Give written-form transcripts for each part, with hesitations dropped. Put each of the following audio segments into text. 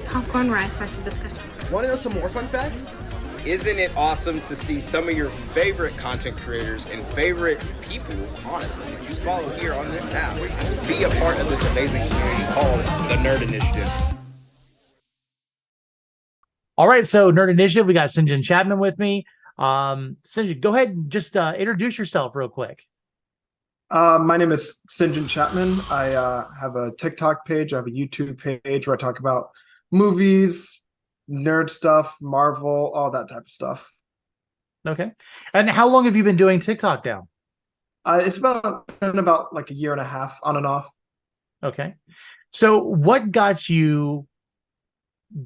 popcorn where I start the discussion. Want to know some more fun facts? Isn't it awesome to see some of your favorite content creators and favorite people, honestly, that you follow here on this app, be a part of this amazing community called the Nerd Initiative? All right, so Nerd Initiative, we got Sinjun Chapman with me. Sinjun, go ahead and just introduce yourself real quick. My name is Sinjun Chapman. I have a TikTok page. I have a YouTube page where I talk about movies, nerd stuff, Marvel, all that type of stuff. Okay. And how long have you been doing TikTok now? It's been about like a year and a half, on and off. Okay. So what got you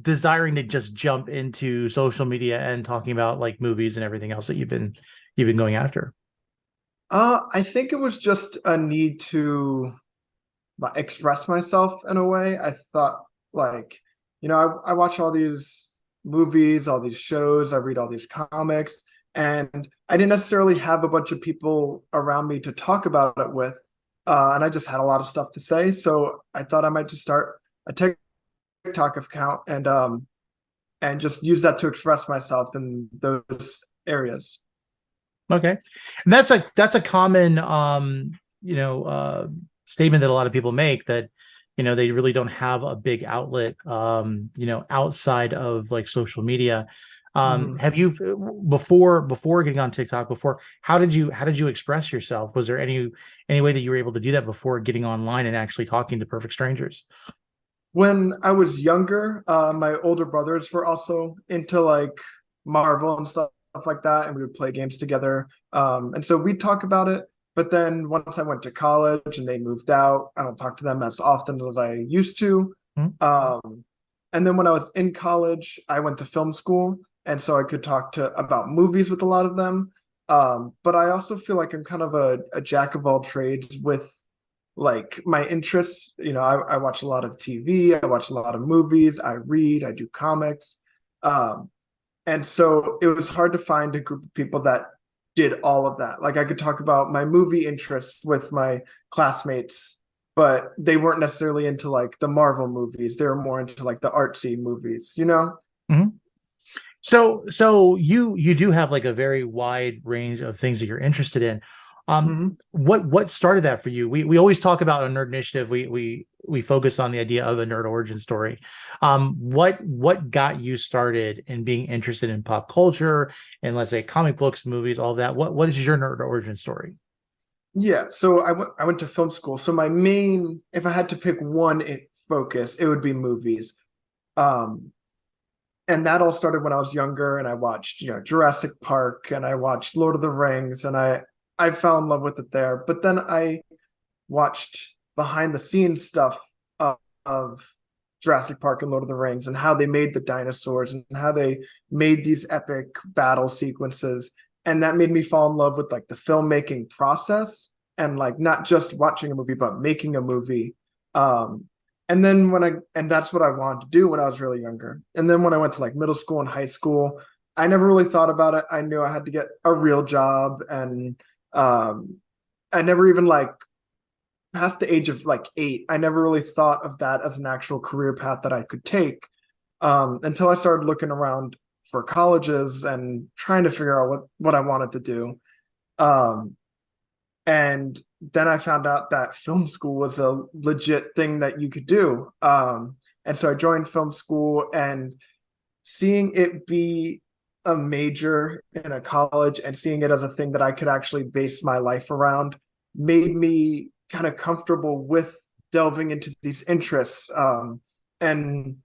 desiring to just jump into social media and talking about like movies and everything else that you've been going after? I think it was just a need to express myself in a way. I thought I watch all these movies, all these shows, I read all these comics, and I didn't necessarily have a bunch of people around me to talk about it with. And I just had a lot of stuff to say. So I thought I might just start a TikTok account and just use that to express myself in those areas. Okay. And that's a common statement that a lot of people make, that they really don't have a big outlet outside of like social media. Have you, before getting on TikTok, how did you express yourself? Was there any way that you were able to do that before getting online and actually talking to perfect strangers? When I was younger, my older brothers were also into like Marvel and stuff like that, and we would play games together. And so we'd talk about it. But then once I went to college and they moved out, I don't talk to them as often as I used to. And then when I was in college, I went to film school, and so I could talk about movies with a lot of them. But I also feel like I'm kind of a jack of all trades with like my interests. I watch a lot of TV, I watch a lot of movies, I read, I do comics. And so it was hard to find a group of people that did all of that. Like I could talk about my movie interests with my classmates, but they weren't necessarily into like the Marvel movies. They were more into like the artsy movies, Mm-hmm. So you do have like a very wide range of things that you're interested in. What started that for you? We always talk about a Nerd Initiative. We focus on the idea of a nerd origin story. What got you started in being interested in pop culture and, let's say, comic books, movies, all of that? What is your nerd origin story? Yeah, so I went to film school. So my main, if I had to pick one focus, it would be movies. And that all started when I was younger, and I watched Jurassic Park, and I watched Lord of the Rings, and I fell in love with it there. But then I watched behind the scenes stuff of Jurassic Park and Lord of the Rings, and how they made the dinosaurs and how they made these epic battle sequences. And that made me fall in love with like the filmmaking process, and like not just watching a movie, but making a movie. And then that's what I wanted to do when I was really younger. And then when I went to like middle school and high school, I never really thought about it. I knew I had to get a real job, and I never even like past the age of like 8, I never really thought of that as an actual career path that I could take, until I started looking around for colleges and trying to figure out what I wanted to do. And then I found out that film school was a legit thing that you could do. And so I joined film school, and seeing it be a major in a college and seeing it as a thing that I could actually base my life around made me kind of comfortable with delving into these interests. And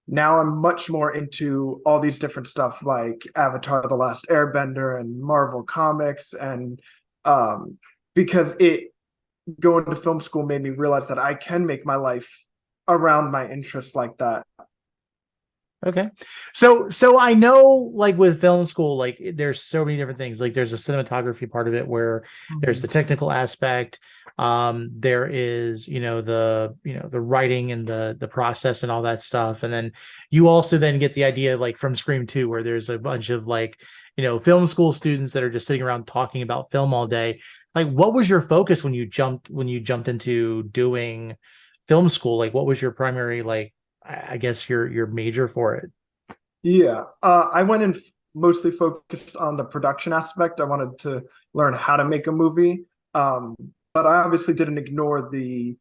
now I'm much more into all these different stuff like Avatar: The Last Airbender and Marvel Comics. And because going to film school made me realize that I can make my life around my interests like that. Okay. So I know, like, with film school, like, there's so many different things. Like, there's a cinematography part of it where there's the technical aspect. There is, the writing and the process and all that stuff. And then you also then get the idea, like, from Scream 2, where there's a bunch of, like, film school students that are just sitting around talking about film all day. Like, what was your focus when you jumped into doing film school? Like, what was your primary, like, I guess your major for it. Yeah, I went in mostly focused on the production aspect. I wanted to learn how to make a movie, but I obviously didn't ignore the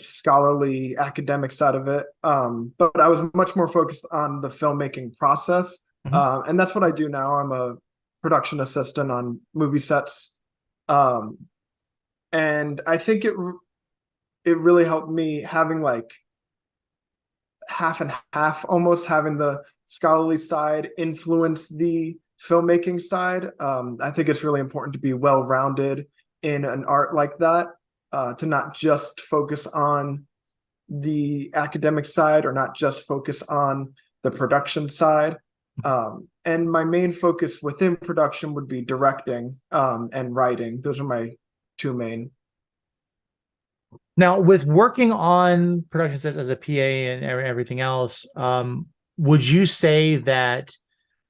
scholarly academic side of it. But I was much more focused on the filmmaking process, and that's what I do now. I'm a production assistant on movie sets, and I think it really helped me having like half and half, almost having the scholarly side influence the filmmaking side. I think it's really important to be well-rounded in an art like that, to not just focus on the academic side or not just focus on the production side. And my main focus within production would be directing and writing. Those are my two main. Now, with working on production sets as a PA and everything else, would you say that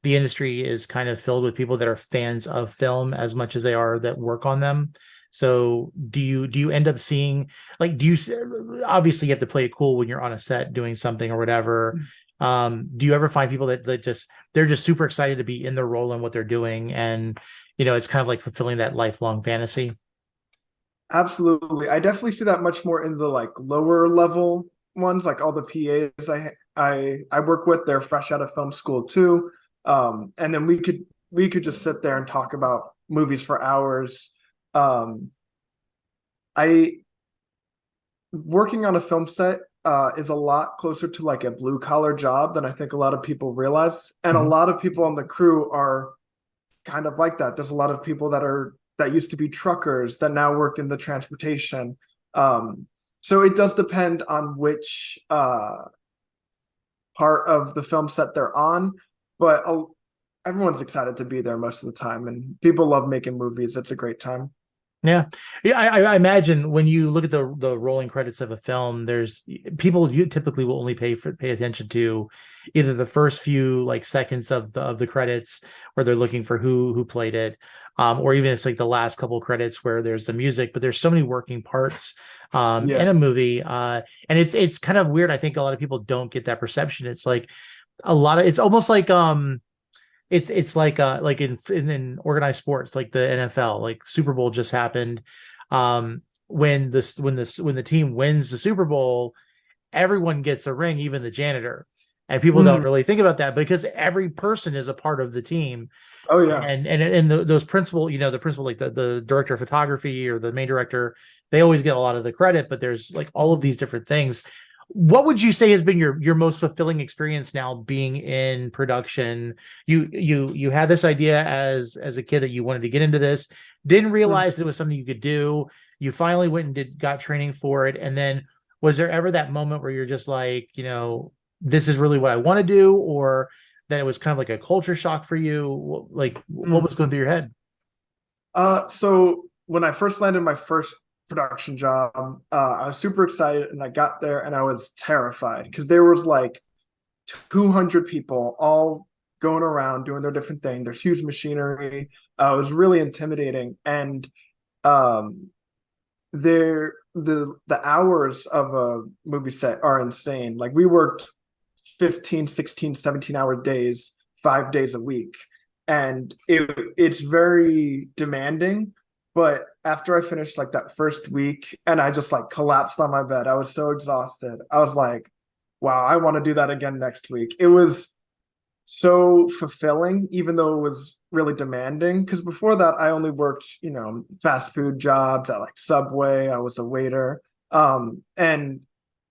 the industry is kind of filled with people that are fans of film as much as they are that work on them? So do you end up seeing, like, obviously you have to play it cool when you're on a set doing something or whatever. Do you ever find people that they're just super excited to be in their role and what they're doing, and it's kind of like fulfilling that lifelong fantasy? Absolutely. I definitely see that much more in the like lower level ones, like all the PAs I work with, they're fresh out of film school too. And then we could just sit there and talk about movies for hours. I Working on a film set is a lot closer to like a blue collar job than I think a lot of people realize. And a lot of people on the crew are kind of like that. There's a lot of people that used to be truckers that now work in the transportation. So it does depend on which part of the film set they're on, but everyone's excited to be there most of the time, and people love making movies. It's a great time. Yeah. I imagine when you look at the rolling credits of a film, there's people you typically will only pay attention to either the first few like seconds of the credits where they're looking for who played it, or even it's like the last couple credits where there's the music. But there's so many working parts in a movie, and it's kind of weird. I think a lot of people don't get that perception. It's like it's almost like it's like in organized sports like the NFL, like Super Bowl just happened. When the team wins the Super Bowl, everyone gets a ring, even the janitor. And people don't really think about that because every person is a part of the team. Oh yeah. And those principal, the principal, like the director of photography or the main director, they always get a lot of the credit, but there's like all of these different things. What would you say has been your most fulfilling experience now being in production? You had this idea as a kid that you wanted to get into this, didn't realize it was something you could do. You finally went and got training for it. And then was there ever that moment where you're just like, this is really what I want to do, or that it was kind of like a culture shock for you? Like what was going through your head? So when I first landed my first production job, I was super excited, and I got there and I was terrified because there was like 200 people all going around doing their different thing. There's huge machinery. It was really intimidating, and the hours of a movie set are insane. Like we worked 15, 16, 17-hour days, 5 days a week, and it's very demanding. But after I finished like that first week and I just like collapsed on my bed, I was so exhausted. I was like, wow, I want to do that again next week. It was so fulfilling, even though it was really demanding. Because before that, I only worked, fast food jobs at like Subway. I was a waiter. And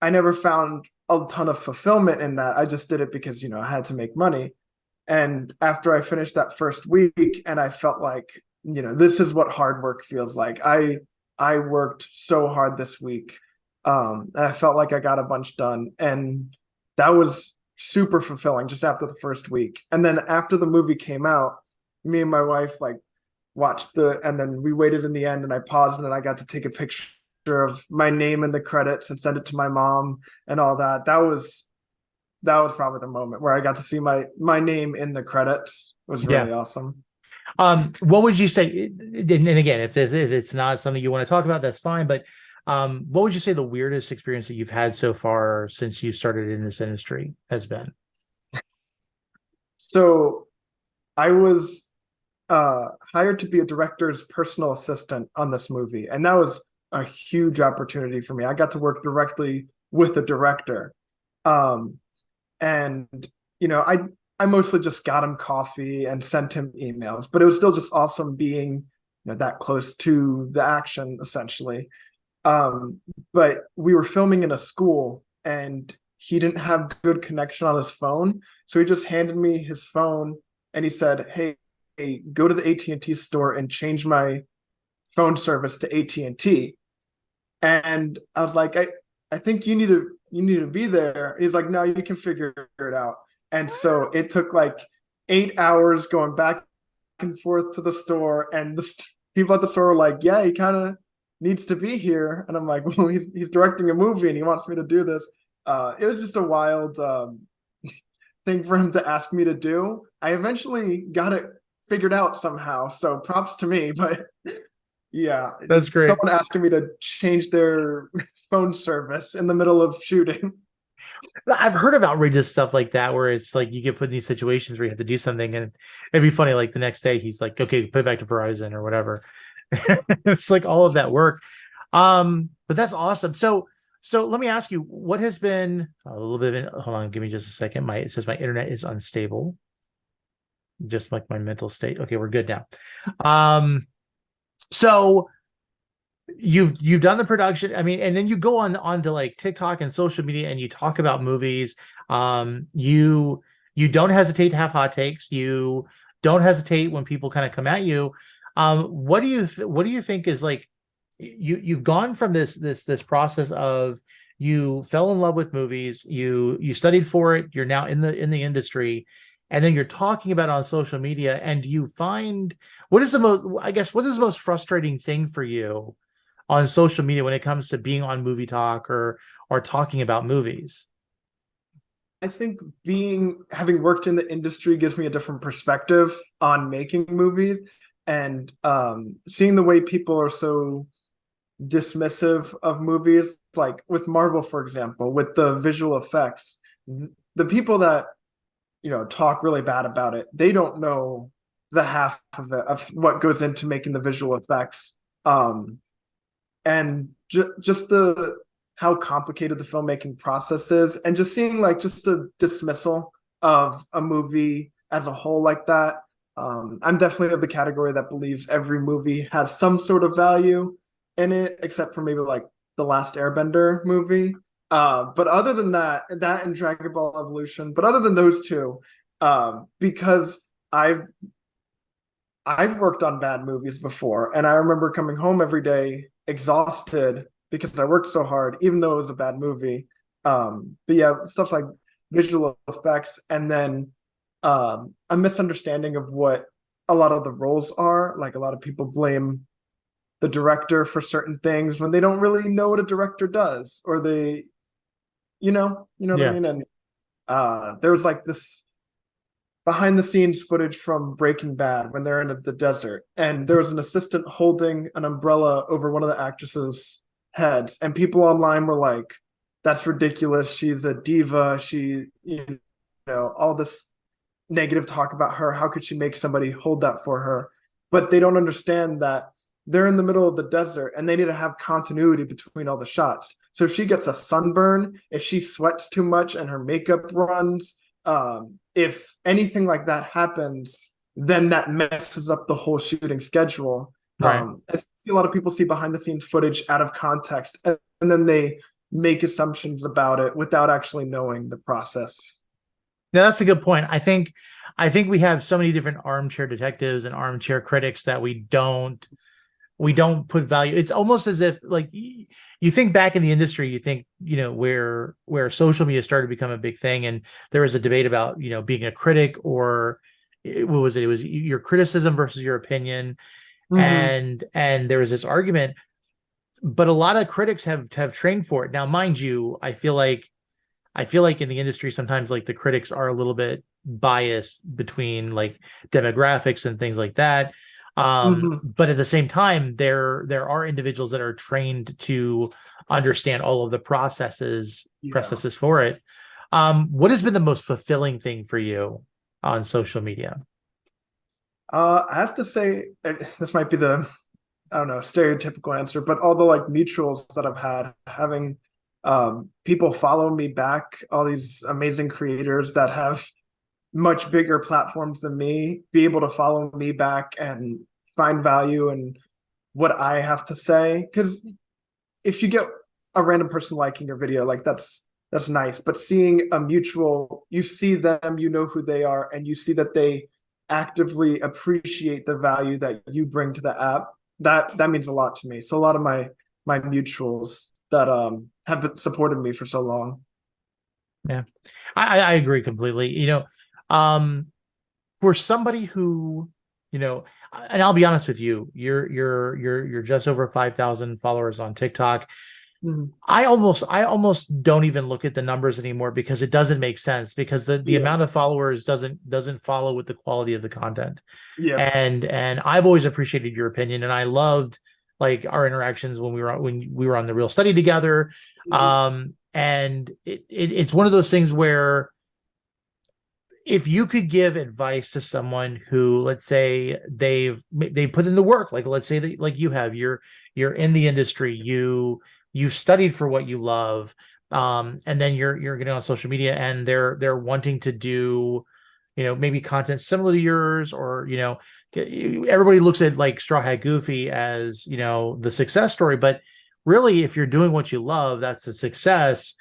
I never found a ton of fulfillment in that. I just did it because, I had to make money. And after I finished that first week and I felt like, this is what hard work feels like. I worked so hard this week, and I felt like I got a bunch done, and that was super fulfilling just after the first week. And then after the movie came out, me and my wife like watched and then we waited in the end, and I paused and I got to take a picture of my name in the credits and send it to my mom and all that. That was probably the moment where I got to see my name in the credits. It was really awesome. What would you say? And again, if it's not something you want to talk about, that's fine. But What would you say the weirdest experience that you've had so far since you started in this industry has been? So I was hired to be a director's personal assistant on this movie, and that was a huge opportunity for me. I got to work directly with the director. And I mostly just got him coffee and sent him emails, but it was still just awesome being that close to the action, essentially. But we were filming in a school, and he didn't have good connection on his phone, so he just handed me his phone, and he said, hey, go to the AT&T store and change my phone service to AT&T. And I was like, I think you need to be there. He's like, no, you can figure it out. And so it took like 8 hours going back and forth to the store, and the people at the store were like, yeah, he kind of needs to be here. And I'm like, well, he's directing a movie and he wants me to do this. It was just a wild thing for him to ask me to do. I eventually got it figured out somehow, so props to me. But yeah, That's great. Someone asking me to change their phone service in the middle of shooting. I've heard of outrageous stuff like that, where it's like you get put in these situations where you have to do something, and it'd be funny. Like the next day, he's like, "Okay, put it back to Verizon or whatever." It's like all of that work. But that's awesome. So let me ask you, what has been a little bit of hold on, give me just a second. It says my internet is unstable. Just like my mental state. Okay, we're good now. So you've done the production. I mean, and then you go on to like TikTok and social media, and you talk about movies. You don't hesitate to have hot takes. You don't hesitate when people kind of come at you. What do you think is like you've gone from this process of you fell in love with movies, you studied for it, you're now in the industry, and then you're talking about it on social media, and do you find what is the most frustrating thing for you on social media when it comes to being on Movie Talk or talking about movies? I think having worked in the industry gives me a different perspective on making movies, and seeing the way people are so dismissive of movies, like with Marvel, for example, with the visual effects. The people that talk really bad about it, they don't know the half of it, of what goes into making the visual effects, and just how complicated the filmmaking process is, and just seeing like just a dismissal of a movie as a whole like that. I'm definitely of the category that believes every movie has some sort of value in it, except for maybe like the last Airbender movie. But other than that and Dragon Ball Evolution, but other than those two, because I've worked on bad movies before, and I remember coming home every day exhausted because I worked so hard, even though it was a bad movie. But yeah, stuff like visual effects, and then a misunderstanding of what a lot of the roles are. Like a lot of people blame the director for certain things when they don't really know what a director does, or they, what I mean? And there was like this behind the scenes footage from Breaking Bad when they're in the desert, and there was an assistant holding an umbrella over one of the actresses' heads, and people online were like, that's ridiculous, she's a diva, she all this negative talk about her, how could she make somebody hold that for her? But they don't understand that they're in the middle of the desert and they need to have continuity between all the shots. So if she gets a sunburn, if she sweats too much and her makeup runs, if anything like that happens, then that messes up the whole shooting schedule. Right. I see a lot of people see behind the scenes footage out of context, and then they make assumptions about it without actually knowing the process. Now, that's a good point. I think we have so many different armchair detectives and armchair critics that we don't put value. It's almost as if like you think back in the industry, you think, where social media started to become a big thing. And there was a debate about, being a critic, or what was it? It was your criticism versus your opinion. Mm-hmm. And there was this argument, but a lot of critics have trained for it. Now, mind you, I feel like in the industry, sometimes like the critics are a little bit biased between like demographics and things like that. But at the same time, there are individuals that are trained to understand all of the processes for it. What has been the most fulfilling thing for you on social media? I have to say, this might be the, I don't know, stereotypical answer, but all the like mutuals that I've had, having people follow me back, all these amazing creators that have much bigger platforms than me, be able to follow me back and find value in what I have to say. Because if you get a random person liking your video, like that's nice. But seeing a mutual, you see them, you know who they are, and you see that they actively appreciate the value that you bring to the app. That means a lot to me. So a lot of my mutuals that have supported me for so long. Yeah, I agree completely. For somebody who, and I'll be honest with you, you're just over 5,000 followers on TikTok. I almost don't even look at the numbers anymore because it doesn't make sense, because the amount of followers doesn't follow with the quality of the content. Yeah. And I've always appreciated your opinion, and I loved like our interactions when we were on the Real Study together. And it's one of those things where if you could give advice to someone who, let's say they put in the work, like let's say that like you have, you're in the industry, you studied for what you love, and then you're getting on social media and they're wanting to do, maybe content similar to yours, or everybody looks at like Straw Hat Goofy as the success story, but really if you're doing what you love, that's the success.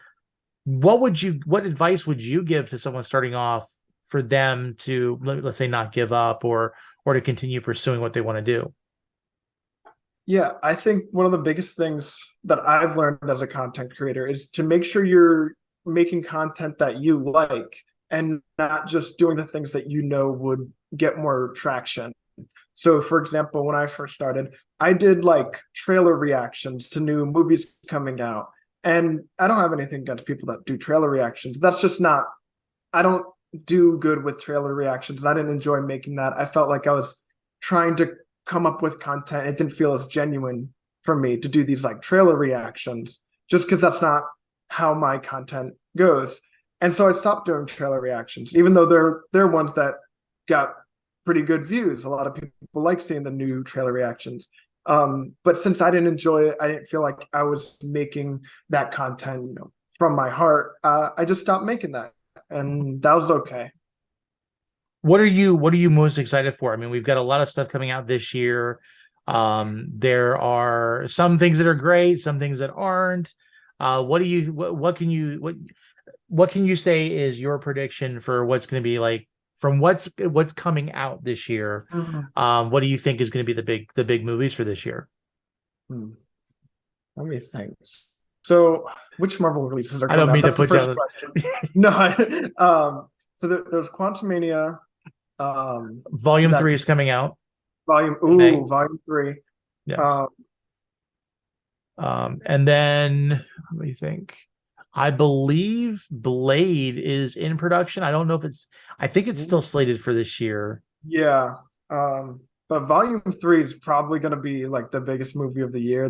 What advice would you give to someone starting off for them to, let's say, not give up or to continue pursuing what they want to do? Yeah, I think one of the biggest things that I've learned as a content creator is to make sure you're making content that you like and not just doing the things that would get more traction. So, for example, when I first started, I did like trailer reactions to new movies coming out. And I don't have anything against people that do trailer reactions. That's just not, I don't do good with trailer reactions. I didn't enjoy making that. I felt like I was trying to come up with content. It didn't feel as genuine for me to do these like trailer reactions, just because that's not how my content goes. And so I stopped doing trailer reactions, even though they're ones that got pretty good views. A lot of people like seeing the new trailer reactions. But since I didn't enjoy it, I didn't feel like I was making that content, from my heart. I just stopped making that, and that was okay. What are you most excited for? I mean, we've got a lot of stuff coming out this year. There are some things that are great, some things that aren't. What can you say is your prediction for what's going to be like from what's coming out this year? What do you think is going to be the big movies for this year? Let me think. So, which Marvel releases are I don't coming mean out? to That's put the down first this. question. No. So there's Quantumania. Volume 3 is coming out. Volume 3. Yes. And then let me think. I believe Blade is in production. I don't know if I think it's still slated for this year. Yeah. But Volume 3 is probably gonna be like the biggest movie of the year.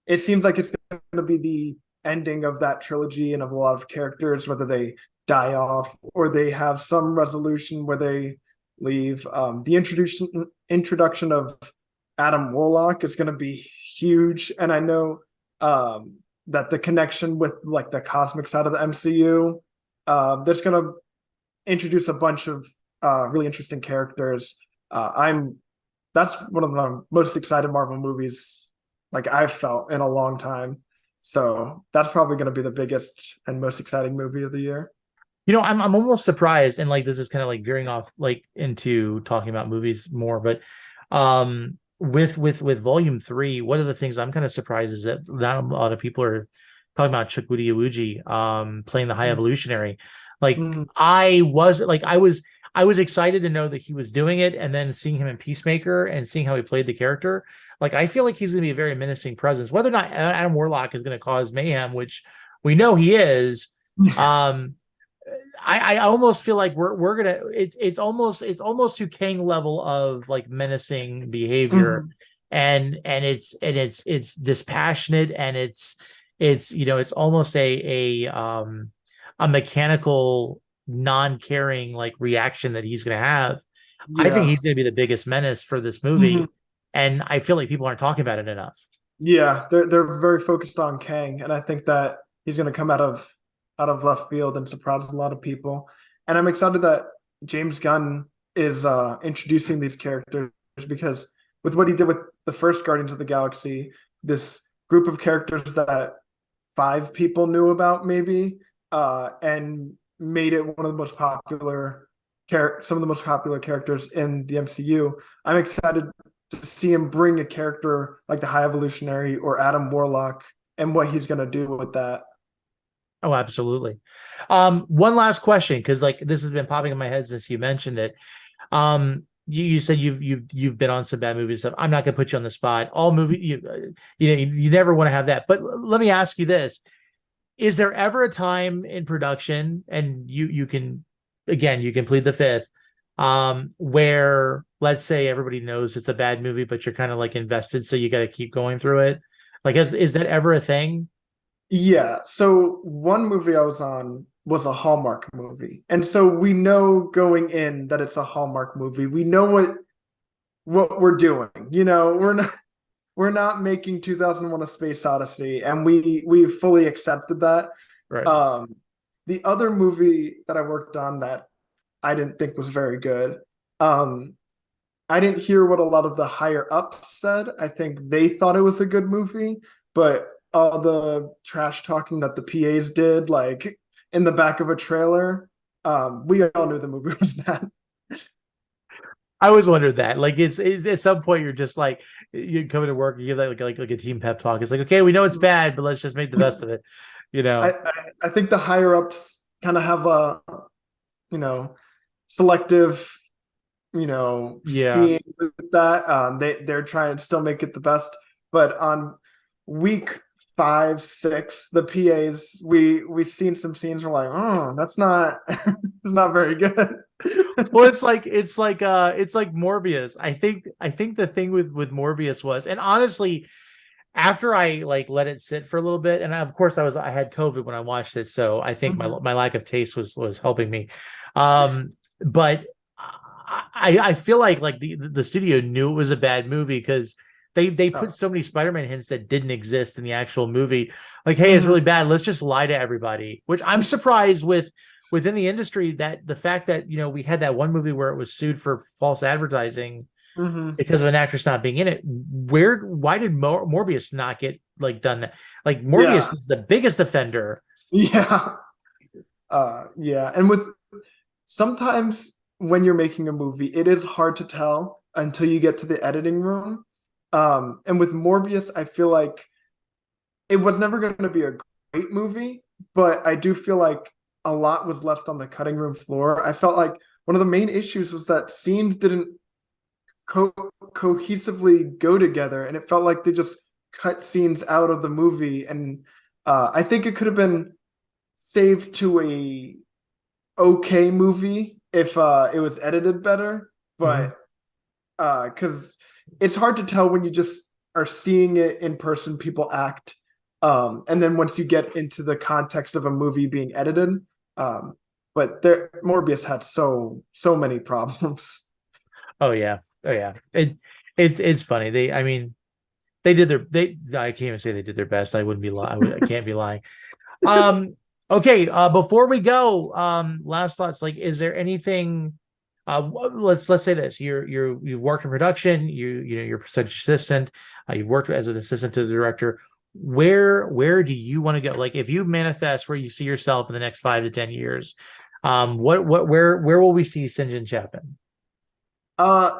It seems like it's gonna be the ending of that trilogy and of a lot of characters, whether they die off or they have some resolution where they leave. The introduction of Adam Warlock is going to be huge, and I know that the connection with like the cosmic side of the MCU, there's going to introduce a bunch of really interesting characters. That's one of the most excited Marvel movies like I've felt in a long time. So that's probably going to be the biggest and most exciting movie of the year. I'm almost surprised, and like this is kind of like veering off like into talking about movies more, but with Volume 3, one of the things I'm kind of surprised is that not a lot of people are talking about Chukwudi Iwuji playing the High Evolutionary. Like I was excited to know that he was doing it, and then seeing him in Peacemaker and seeing how he played the character. Like I feel like he's going to be a very menacing presence. Whether or not Adam Warlock is going to cause mayhem, which we know he is, I almost feel like we're gonna it's almost to Kang level of like menacing behavior, Mhm. and it's dispassionate, and it's it's almost a mechanical non-caring like reaction that he's gonna have. I think Yeah. he's gonna be the biggest menace for this Mhm. movie, and I feel like people aren't talking about it enough. Yeah, they're very focused on Kang, and I think that he's going to come out of left field and surprise a lot of people. And I'm excited that James Gunn is introducing these characters because with what he did with the first Guardians of the Galaxy, this group of characters that five people knew about maybe, and made it one of the most popular some of the most popular characters in the MCU. I'm excited to see him bring a character like the High Evolutionary or Adam Warlock and what he's going to do with that. Oh, absolutely. One last question, because like this has been popping in my head since you mentioned it. You said you've been on some bad movies stuff. I'm not gonna put you on the spot. All movie you never want to have that. But let me ask you this: is there ever a time in production, and you can again you can plead the fifth, where let's say everybody knows it's a bad movie, but you're kind of like invested, so you got to keep going through it. Like, is that ever a thing? Yeah. So one movie I was on was a Hallmark movie. And so we know going in that it's a Hallmark movie. We know what we're doing. We're not making 2001 A Space Odyssey, and we fully accepted that. Right. Um the other movie that I worked on that I didn't think was very good. Um I didn't hear what a lot of the higher ups said. I think they thought it was a good movie, but all the trash talking that the PAs did, like in the back of a trailer, we all knew the movie was bad. I always wondered that. Like, it's at some point you're just like you come into work and you give that like a team pep talk. It's like, okay, we know it's bad, but let's just make the best of it. You I, know? I, I think the higher ups kind of have a, selective, Yeah. seeing with that. They're trying to still make it the best, but on week 5, 6, the PAs we seen some scenes. We're like, oh, that's not not very good. Well, it's like Morbius. I think the thing with Morbius was, and honestly, after I like let it sit for a little bit, and of course I had COVID when I watched it, so I think my Mhm. my lack of taste was helping me. But I feel like the studio knew it was a bad movie because they put Oh. so many Spider-Man hints that didn't exist in the actual movie. Like, hey, it's really Mhm. bad. Let's just lie to everybody. Which I'm surprised within the industry, that the fact that we had that one movie where it was sued for false advertising Mhm. because of an actress not being in it. Why did Morbius not get like done that? Like, Morbius Yeah. is the biggest offender. Yeah. Yeah. And with sometimes when you're making a movie, it is hard to tell until you get to the editing room. And with Morbius, I feel like it was never going to be a great movie, but I do feel like a lot was left on the cutting room floor. I felt like one of the main issues was that scenes didn't cohesively go together, and it felt like they just cut scenes out of the movie. And I think it could have been saved to a okay movie if it was edited better, Mhm. but because it's hard to tell when you just are seeing it in person, people act, and then once you get into the context of a movie being edited, um, but there Morbius had so many problems. Oh yeah, oh yeah. It's funny. I mean, they did they. I can't even say they did their best. I wouldn't be lying. I can't be lying. Um. Okay. Before we go, last thoughts. Like, is there anything? Let's say this: you've worked in production. You're a production assistant. You've worked as an assistant to the director. Where do you want to go? Like, if you manifest where you see yourself in the next 5 to 10 years, where will we see Sinjin Chapman?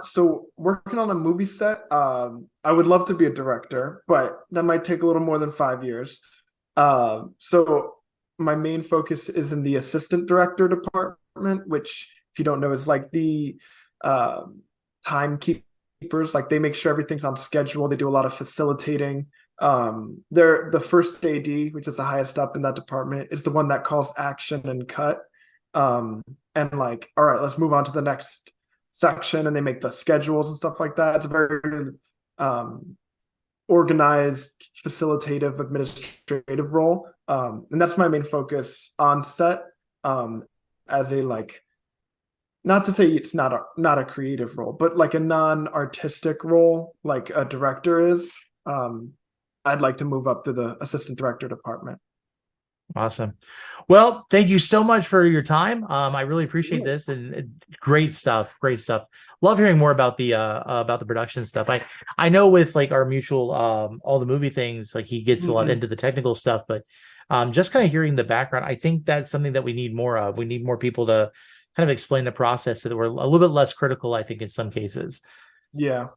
So working on a movie set, I would love to be a director, but that might take a little more than 5 years. So my main focus is in the assistant director department, which, if you don't know, is like the timekeepers. Like, they make sure everything's on schedule. They do a lot of facilitating. They're the first AD, which is the highest up in that department, is the one that calls action and cut. and like, all right, let's move on to the next section, and they make the schedules and stuff like that. It's a very organized, facilitative, administrative role, and that's my main focus on set, as a like, not to say it's not a creative role, but like a non-artistic role, like a director is. I'd like to move up to the assistant director department. Awesome. Well, thank you so much for your time. I really appreciate this, and great stuff. Great stuff. Love hearing more about the production stuff. I know with like our mutual all the movie things, like he gets a lot into the technical stuff, but just kind of hearing the background, I think that's something that we need more of. We need more people to kind of explain the process so that we're a little bit less critical, I think, in some cases. Yeah,